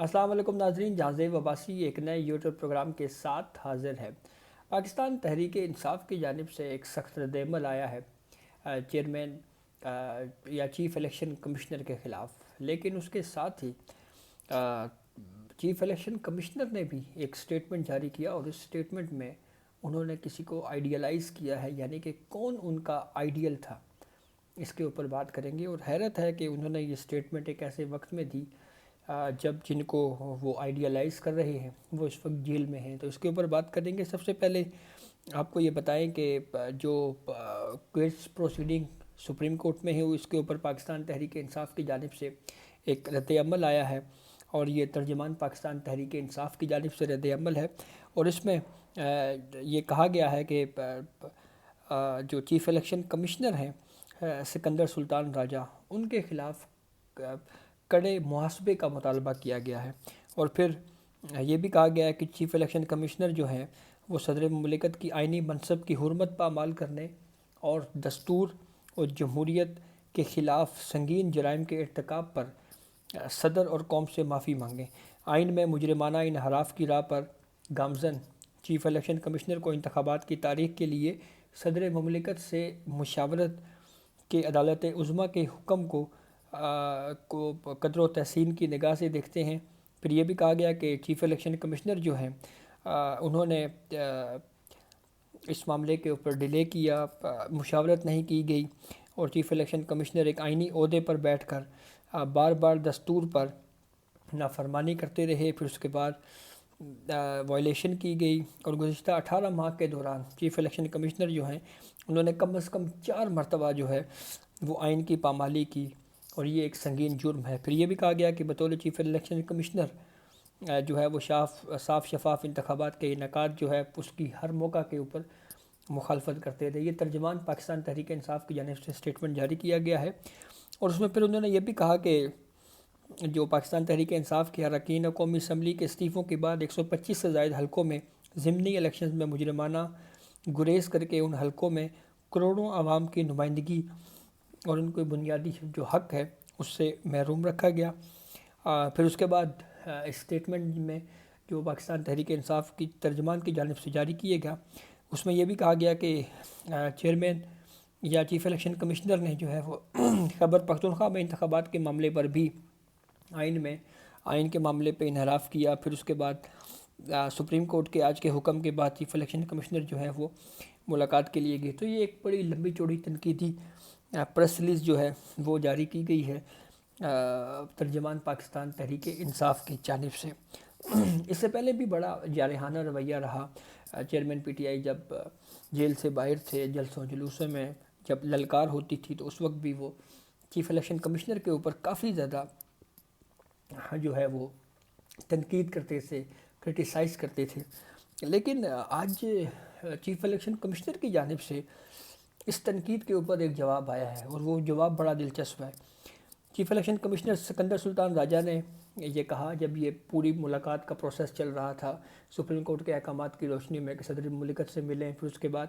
السلام علیکم ناظرین، جہازیب عباسی ایک نئے یوٹیوب پروگرام کے ساتھ حاضر ہے۔ پاکستان تحریک انصاف کی جانب سے ایک سخت رد عمل آیا ہے چیئرمین یا چیف الیکشن کمشنر کے خلاف، لیکن اس کے ساتھ ہی چیف الیکشن کمشنر نے بھی ایک سٹیٹمنٹ جاری کیا، اور اس سٹیٹمنٹ میں انہوں نے کسی کو آئیڈیلائز کیا ہے، یعنی کہ کون ان کا آئیڈیل تھا، اس کے اوپر بات کریں گے۔ اور حیرت ہے کہ انہوں نے یہ سٹیٹمنٹ ایک ایسے وقت میں دی جب جن کو وہ آئیڈیالائز کر رہے ہیں وہ اس وقت جیل میں ہیں، تو اس کے اوپر بات کریں گے۔ سب سے پہلے آپ کو یہ بتائیں کہ جو کیس پروسیڈنگ سپریم کورٹ میں ہے، اس کے اوپر پاکستان تحریک انصاف کی جانب سے ایک رد عمل آیا ہے، اور یہ ترجمان پاکستان تحریک انصاف کی جانب سے رد عمل ہے، اور اس میں یہ کہا گیا ہے کہ جو چیف الیکشن کمشنر ہیں سکندر سلطان راجہ، ان کے خلاف کڑے محاسبے کا مطالبہ کیا گیا ہے، اور پھر یہ بھی کہا گیا ہے کہ چیف الیکشن کمشنر جو ہیں وہ صدر مملکت کی آئینی منصب کی حرمت پامال کرنے اور دستور اور جمہوریت کے خلاف سنگین جرائم کے ارتکاب پر صدر اور قوم سے معافی مانگیں۔ آئین میں مجرمانہ انحراف کی راہ پر گامزن چیف الیکشن کمشنر کو انتخابات کی تاریخ کے لیے صدر مملکت سے مشاورت کے عدالت عظمیٰ کے حکم کو قدر و تحسین کی نگاہ سے دیکھتے ہیں۔ پھر یہ بھی کہا گیا کہ چیف الیکشن کمشنر جو ہیں انہوں نے اس معاملے کے اوپر ڈیلے کیا، مشاورت نہیں کی گئی، اور چیف الیکشن کمشنر ایک آئینی عہدے پر بیٹھ کر بار بار دستور پر نافرمانی کرتے رہے۔ پھر اس کے بعد وائلیشن کی گئی، اور گزشتہ 18 ماہ کے دوران چیف الیکشن کمشنر جو ہیں انہوں نے کم از کم 4 مرتبہ جو ہے وہ آئین کی پامالی کی، اور یہ ایک سنگین جرم ہے۔ پھر یہ بھی کہا گیا کہ بطور چیف الیکشن کمشنر جو ہے وہ صاف شفاف انتخابات کے انعقاد جو ہے اس کی ہر موقع کے اوپر مخالفت کرتے رہے۔ یہ ترجمان پاکستان تحریک انصاف کی جانب سے سٹیٹمنٹ جاری کیا گیا ہے، اور اس میں پھر انہوں نے یہ بھی کہا کہ جو پاکستان تحریک انصاف کے اراکین قومی اسمبلی کے استعفوں کے بعد 125 سے زائد حلقوں میں ضمنی الیکشنز میں مجرمانہ گریز کر کے ان حلقوں میں کروڑوں عوام کی نمائندگی اور ان کو بنیادی جو حق ہے اس سے محروم رکھا گیا۔ پھر اس کے بعد اسٹیٹمنٹ میں جو پاکستان تحریک انصاف کی ترجمان کی جانب سے جاری کیے گیا، اس میں یہ بھی کہا گیا کہ چیئرمین یا چیف الیکشن کمشنر نے جو ہے وہ خیبر پختونخوا میں انتخابات کے معاملے پر بھی آئین کے معاملے پہ انحراف کیا۔ پھر اس کے بعد سپریم کورٹ کے آج کے حکم کے بعد چیف الیکشن کمشنر جو ہے وہ ملاقات کے لیے گئے۔ تو یہ ایک بڑی لمبی چوڑی تنقیدی پریس ریلیز جو ہے وہ جاری کی گئی ہے ترجمان پاکستان تحریک انصاف کی جانب سے۔ اس سے پہلے بھی بڑا جارحانہ رویہ رہا، چیئرمین پی ٹی آئی جب جیل سے باہر تھے، جلسوں جلوسوں میں جب للکار ہوتی تھی تو اس وقت بھی وہ چیف الیکشن کمشنر کے اوپر کافی زیادہ جو ہے وہ تنقید کرتے تھے، کرٹیسائز کرتے تھے۔ لیکن آج چیف الیکشن کمشنر کی جانب سے اس تنقید کے اوپر ایک جواب آیا ہے، اور وہ جواب بڑا دلچسپ ہے۔ چیف الیکشن کمشنر سکندر سلطان راجہ نے یہ کہا جب یہ پوری ملاقات کا پروسیس چل رہا تھا سپریم کورٹ کے احکامات کی روشنی میں کہ صدر مملکت سے ملیں، پھر اس کے بعد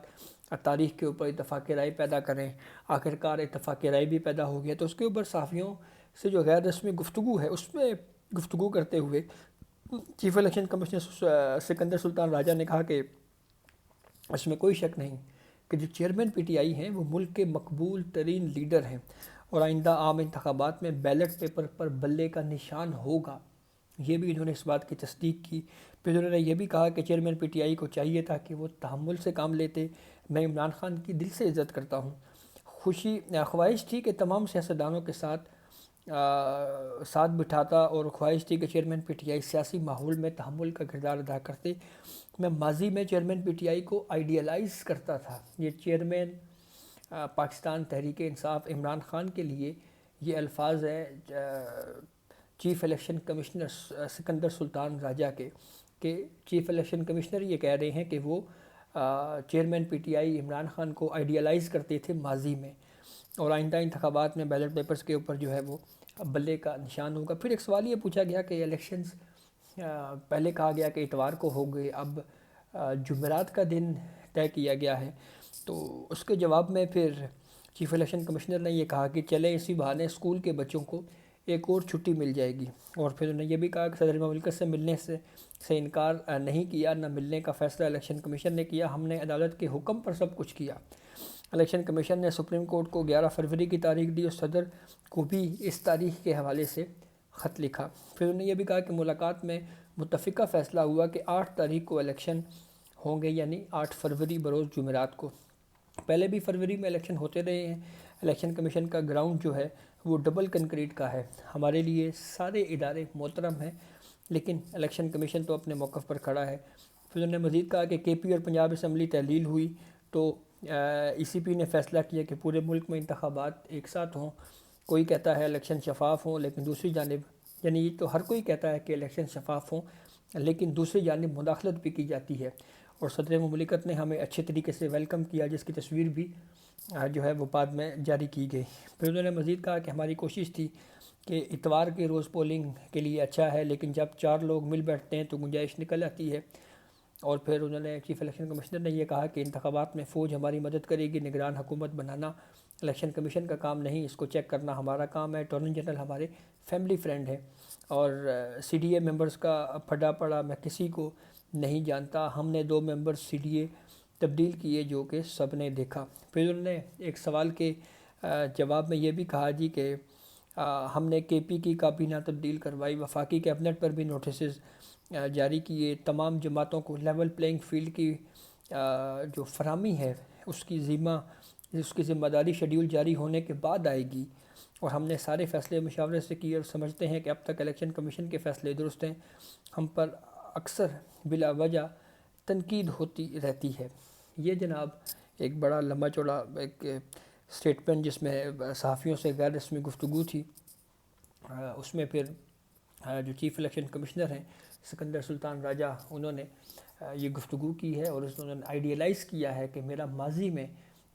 تاریخ کے اوپر اتفاق رائے پیدا کریں، آخرکار اتفاق رائے بھی پیدا ہو گیا، تو اس کے اوپر صحافیوں سے جو غیر رسمی گفتگو ہے اس میں گفتگو کرتے ہوئے چیف الیکشن کمشنر سکندر سلطان راجہ نے کہا کہ اس میں کوئی شک نہیں کہ جو چیئرمین پی ٹی آئی ہیں وہ ملک کے مقبول ترین لیڈر ہیں، اور آئندہ عام انتخابات میں بیلٹ پیپر پر بلے کا نشان ہوگا۔ یہ بھی انہوں نے اس بات کی تصدیق کی۔ پھر انہوں نے یہ بھی کہا کہ چیئرمین پی ٹی آئی کو چاہیے تھا کہ وہ تحمل سے کام لیتے۔ میں عمران خان کی دل سے عزت کرتا ہوں، خواہش تھی کہ تمام سیاستدانوں کے ساتھ بٹھاتا، اور خواہش تھی کہ چیئرمین پی ٹی آئی سیاسی ماحول میں تحمل کا کردار ادا کرتے۔ میں ماضی میں چیئرمین پی ٹی آئی کو آئیڈیلائز کرتا تھا۔ یہ چیئرمین پاکستان تحریک انصاف عمران خان کے لیے یہ الفاظ ہیں چیف الیکشن کمشنر سکندر سلطان راجہ کے، کہ چیف الیکشن کمشنر یہ کہہ رہے ہیں کہ وہ chairman P T I Imran Khan کو آئیڈیلائز کرتے تھے ماضی میں، اور آئندہ انتخابات میں بیلٹ پیپرز کے اوپر جو ہے وہ بلے کا نشان ہوگا۔ پھر ایک سوال یہ پوچھا گیا کہ الیکشنز پہلے کہا گیا کہ اتوار کو ہو گئے، اب جمعرات کا دن طے کیا گیا ہے، تو اس کے جواب میں پھر چیف الیکشن کمشنر نے یہ کہا کہ چلیں اسی بہانے اسکول کے بچوں کو ایک اور چھٹی مل جائے گی۔ اور پھر انہوں نے یہ بھی کہا کہ صدر مملکت سے ملنے سے انکار نہیں کیا، نہ ملنے کا فیصلہ الیکشن کمیشن نے کیا، ہم نے عدالت کے حکم پر سب کچھ کیا۔ الیکشن کمیشن نے سپریم کورٹ کو 11 فروری کی تاریخ دی اور صدر کو بھی اس تاریخ کے حوالے سے خط لکھا۔ پھر انہوں نے یہ بھی کہا کہ ملاقات میں متفقہ فیصلہ ہوا کہ 8 تاریخ کو الیکشن ہوں گے، یعنی 8 فروری بروز جمعرات کو۔ پہلے بھی فروری میں الیکشن ہوتے رہے ہیں۔ الیکشن کمیشن کا گراؤنڈ جو ہے وہ ڈبل کنکریٹ کا ہے۔ ہمارے لیے سارے ادارے محترم ہیں، لیکن الیکشن کمیشن تو اپنے موقف پر کھڑا ہے۔ پھر انہوں نے مزید کہا کہ کے پی اور پنجاب اسمبلی تحلیل ہوئی تو ای سی پی نے فیصلہ کیا کہ پورے ملک میں انتخابات ایک ساتھ ہوں۔ کوئی کہتا ہے الیکشن شفاف ہوں، لیکن دوسری جانب یعنی یہ تو ہر کوئی کہتا ہے کہ الیکشن شفاف ہوں، لیکن دوسری جانب مداخلت بھی کی جاتی ہے۔ اور صدر مملکت نے ہمیں اچھے طریقے سے ویلکم کیا، جس کی تصویر بھی جو ہے وہ بعد میں جاری کی گئی۔ پھر انہوں نے مزید کہا کہ ہماری کوشش تھی کہ اتوار کے روز پولنگ کے لیے اچھا ہے، لیکن جب 4 لوگ مل بیٹھتے ہیں تو گنجائش نکل آتی ہے۔ اور پھر انہوں نے چیف الیکشن کمشنر نے یہ کہا کہ انتخابات میں فوج ہماری مدد کرے گی، نگران حکومت بنانا الیکشن کمیشن کا کام نہیں، اس کو چیک کرنا ہمارا کام ہے۔ اٹارنی جنرل ہمارے فیملی فرینڈ ہے، اور سی ڈی اے ممبرز کا پھڈا پڑا میں کسی کو نہیں جانتا۔ ہم نے 2 ممبرز سی ڈی اے تبدیل کیے جو کہ سب نے دیکھا۔ پھر انہوں نے ایک سوال کے جواب میں یہ بھی کہا جی کہ ہم نے کے پی کی کابینہ تبدیل کروائی، وفاقی کیبنٹ پر بھی نوٹسز جاری کیے، تمام جماعتوں کو لیول پلینگ فیلڈ کی جو فراہمی ہے اس کی ذمہ داری شیڈیول جاری ہونے کے بعد آئے گی، اور ہم نے سارے فیصلے مشاورے سے کیے اور سمجھتے ہیں کہ اب تک الیکشن کمیشن کے فیصلے درست ہیں۔ ہم پر اکثر بلا وجہ تنقید ہوتی رہتی ہے۔ یہ جناب ایک بڑا لمبا چوڑا ایک اسٹیٹمنٹ جس میں صحافیوں سے غیر رسمی گفتگو تھی، اس میں پھر جو چیف الیکشن کمشنر ہیں سکندر سلطان راجہ، انہوں نے یہ گفتگو کی ہے، اور انہوں نے آئیڈیلائز کیا ہے کہ میرا ماضی میں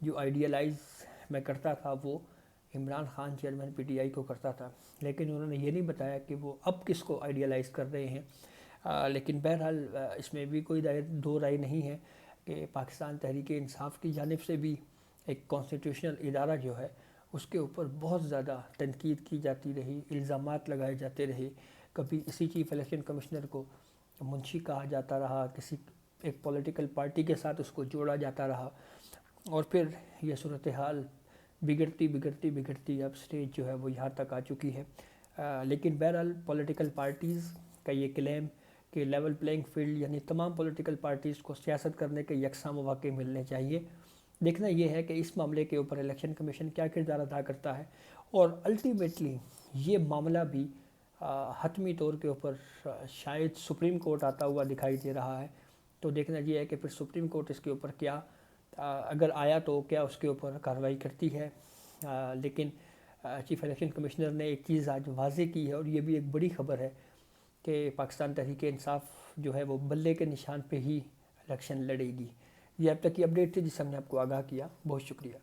جو آئیڈیلائز میں کرتا تھا وہ Imran Khan chairman P T I کو کرتا تھا، لیکن انہوں نے یہ نہیں بتایا کہ وہ اب کس کو آئیڈیلائز کر رہے ہیں۔ لیکن بہرحال اس میں بھی کوئی دو رائے نہیں ہے کہ پاکستان تحریک انصاف کی جانب سے بھی ایک کانسٹیٹیوشنل ادارہ جو ہے اس کے اوپر بہت زیادہ تنقید کی جاتی رہی، الزامات لگائے جاتے رہے۔ کبھی اسی چیف الیکشن کمشنر کو منشی کہا جاتا رہا، کسی ایک پولیٹیکل پارٹی کے ساتھ اس کو جوڑا جاتا رہا، اور پھر یہ صورتحال بگڑتی اب سٹیج جو ہے وہ یہاں تک آ چکی ہے۔ لیکن بہرحال پولیٹیکل پارٹیز کا یہ کلیم کہ لیول پلینگ فیلڈ یعنی تمام پولیٹیکل پارٹیز کو سیاست کرنے کے یکساں مواقع ملنے چاہیے۔ دیکھنا یہ ہے کہ اس معاملے کے اوپر الیکشن کمیشن کیا کردار ادا کرتا ہے، اور الٹیمیٹلی یہ معاملہ بھی حتمی طور کے اوپر شاید سپریم کورٹ آتا ہوا دکھائی دے رہا ہے۔ تو دیکھنا یہ ہے کہ پھر سپریم کورٹ اس کے اوپر کیا اگر آیا تو کیا اس کے اوپر کارروائی کرتی ہے۔ لیکن چیف الیکشن کمشنر نے ایک چیز آج واضح کی ہے، اور یہ بھی ایک بڑی خبر ہے کہ پاکستان تحریک انصاف جو ہے وہ بلے کے نشان پہ ہی الیکشن لڑے گی۔ یہ اب تک کی اپڈیٹ تھی جس سے ہم نے آپ کو آگاہ کیا۔ بہت شکریہ۔